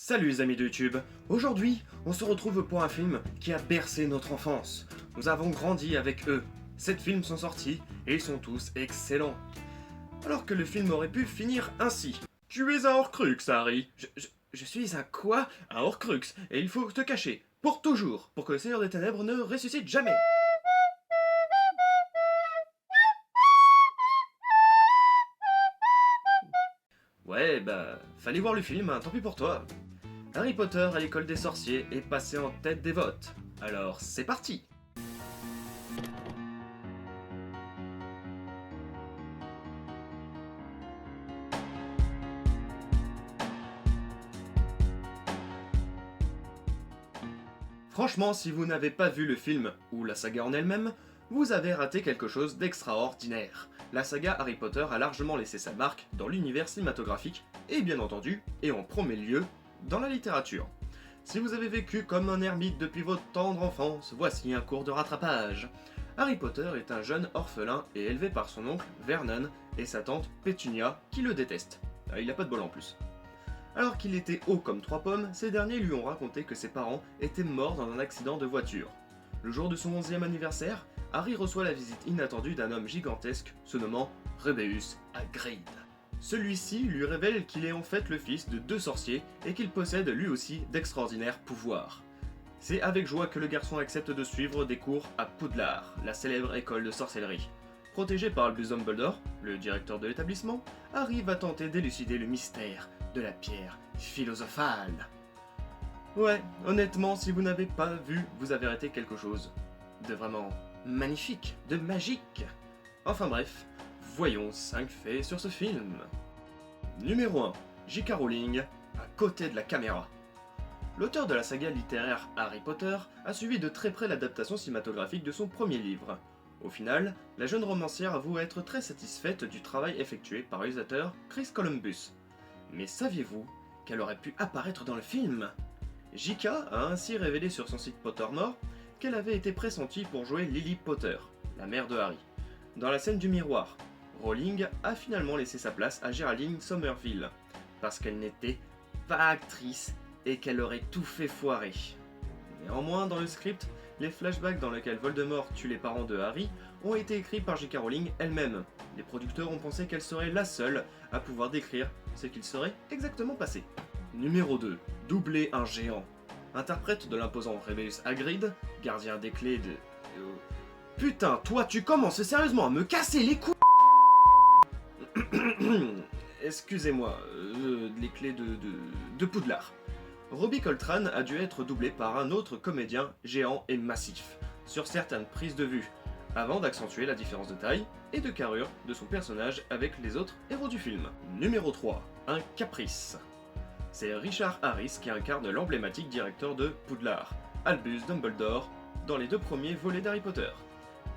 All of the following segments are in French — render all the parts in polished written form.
Salut les amis de YouTube. Aujourd'hui, on se retrouve pour un film qui a bercé notre enfance. Nous avons grandi avec eux. 7 films sont sortis et ils sont tous excellents. Alors que le film aurait pu finir ainsi. Tu es un Horcrux, Harry. Je suis un quoi? Un Horcrux, et il faut te cacher. Pour toujours, pour que le Seigneur des Ténèbres ne ressuscite jamais. Ouais, bah, fallait voir le film, hein, tant pis pour toi. Harry Potter à l'école des sorciers est passé en tête des votes. Alors, c'est parti! Franchement, si vous n'avez pas vu le film, ou la saga en elle-même, vous avez raté quelque chose d'extraordinaire. La saga Harry Potter a largement laissé sa marque dans l'univers cinématographique, et bien entendu, et en premier lieu, dans la littérature. Si vous avez vécu comme un ermite depuis votre tendre enfance, voici un cours de rattrapage. Harry Potter est un jeune orphelin et élevé par son oncle Vernon et sa tante Pétunia qui le détestent. Il a pas de bol en plus. Alors qu'il était haut comme 3 pommes, ces derniers lui ont raconté que ses parents étaient morts dans un accident de voiture. Le jour de son 11e anniversaire, Harry reçoit la visite inattendue d'un homme gigantesque se nommant Rubeus Hagrid. Celui-ci lui révèle qu'il est en fait le fils de 2 sorciers et qu'il possède lui aussi d'extraordinaires pouvoirs. C'est avec joie que le garçon accepte de suivre des cours à Poudlard, la célèbre école de sorcellerie. Protégé par Albus Dumbledore, le directeur de l'établissement, Harry va tenter d'élucider le mystère de la pierre philosophale. Ouais, honnêtement, si vous n'avez pas vu, vous avez raté quelque chose de vraiment magnifique, de magique. Enfin bref, voyons 5 faits sur ce film. Numéro 1. J.K. Rowling, à côté de la caméra. L'auteur de la saga littéraire Harry Potter a suivi de très près l'adaptation cinématographique de son premier livre. Au final, la jeune romancière avoue être très satisfaite du travail effectué par le réalisateur Chris Columbus. Mais saviez-vous qu'elle aurait pu apparaître dans le film? J.K. a ainsi révélé sur son site Pottermore qu'elle avait été pressentie pour jouer Lily Potter, la mère de Harry. Dans la scène du miroir, Rowling a finalement laissé sa place à Geraldine Somerville, parce qu'elle n'était pas actrice et qu'elle aurait tout fait foirer. Néanmoins, dans le script, les flashbacks dans lesquels Voldemort tue les parents de Harry ont été écrits par J.K. Rowling elle-même. Les producteurs ont pensé qu'elle serait la seule à pouvoir décrire ce qu'il serait exactement passé. Numéro 2. Doubler un géant. Interprète de l'imposant Rubeus Hagrid, gardien des clés de... Putain, toi tu commences sérieusement à me casser les couilles. Excusez-moi, les clés de Poudlard. Robbie Coltrane a dû être doublé par un autre comédien géant et massif, sur certaines prises de vue, avant d'accentuer la différence de taille et de carrure de son personnage avec les autres héros du film. Numéro 3. Un caprice. C'est Richard Harris qui incarne l'emblématique directeur de Poudlard, Albus Dumbledore, dans les 2 premiers volets d'Harry Potter.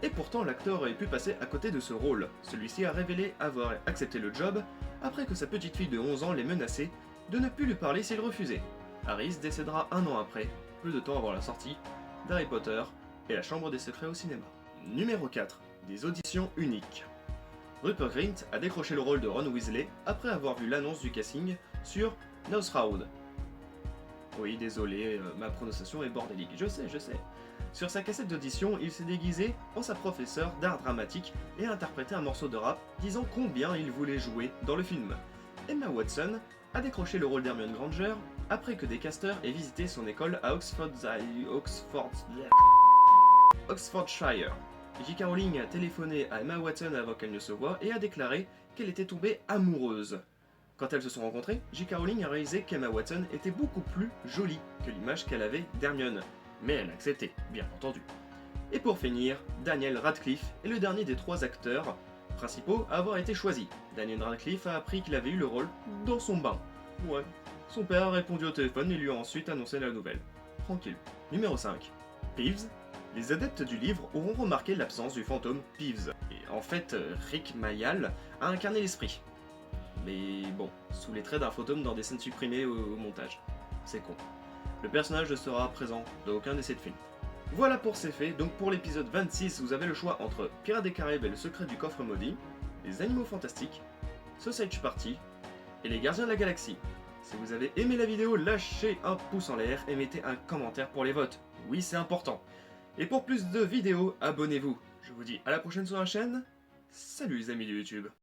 Et pourtant l'acteur aurait pu passer à côté de ce rôle. Celui-ci a révélé avoir accepté le job après que sa petite fille de 11 ans l'ait menacé de ne plus lui parler s'il refusait. Harris décédera 1 an après, peu de temps avant la sortie d'Harry Potter et la Chambre des Secrets au cinéma. Numéro 4. Des auditions uniques. Rupert Grint a décroché le rôle de Ron Weasley après avoir vu l'annonce du casting sur Nosferatu. Oui, désolé, ma prononciation est bordélique, je sais. Sur sa cassette d'audition, il s'est déguisé en sa professeure d'art dramatique et a interprété un morceau de rap disant combien il voulait jouer dans le film. Emma Watson a décroché le rôle d'Hermione Granger après que des casteurs aient visité son école à Oxfordshire. J.K. Rowling a téléphoné à Emma Watson avant qu'elle ne se voie et a déclaré qu'elle était tombée amoureuse. Quand elles se sont rencontrées, J.K. Rowling a réalisé qu'Emma Watson était beaucoup plus jolie que l'image qu'elle avait d'Hermione, mais elle a accepté, bien entendu. Et pour finir, Daniel Radcliffe est le dernier des 3 acteurs principaux à avoir été choisi. Daniel Radcliffe a appris qu'il avait eu le rôle dans son bain. Ouais. Son père a répondu au téléphone et lui a ensuite annoncé la nouvelle. Tranquille. Numéro 5. Peeves. Les adeptes du livre auront remarqué l'absence du fantôme Peeves. Et en fait, Rick Mayall a incarné l'esprit. Mais bon, sous les traits d'un fantôme dans des scènes supprimées au montage. C'est con. Le personnage ne sera présent dans aucun des 7 films. Voilà pour ces faits, donc pour l'épisode 26, vous avez le choix entre Pirates des Caraïbes et le secret du coffre maudit, Les Animaux Fantastiques, Sausage Party et Les Gardiens de la Galaxie. Si vous avez aimé la vidéo, lâchez un pouce en l'air et mettez un commentaire pour les votes. Oui, c'est important. Et pour plus de vidéos, abonnez-vous. Je vous dis à la prochaine sur la chaîne. Salut les amis de YouTube.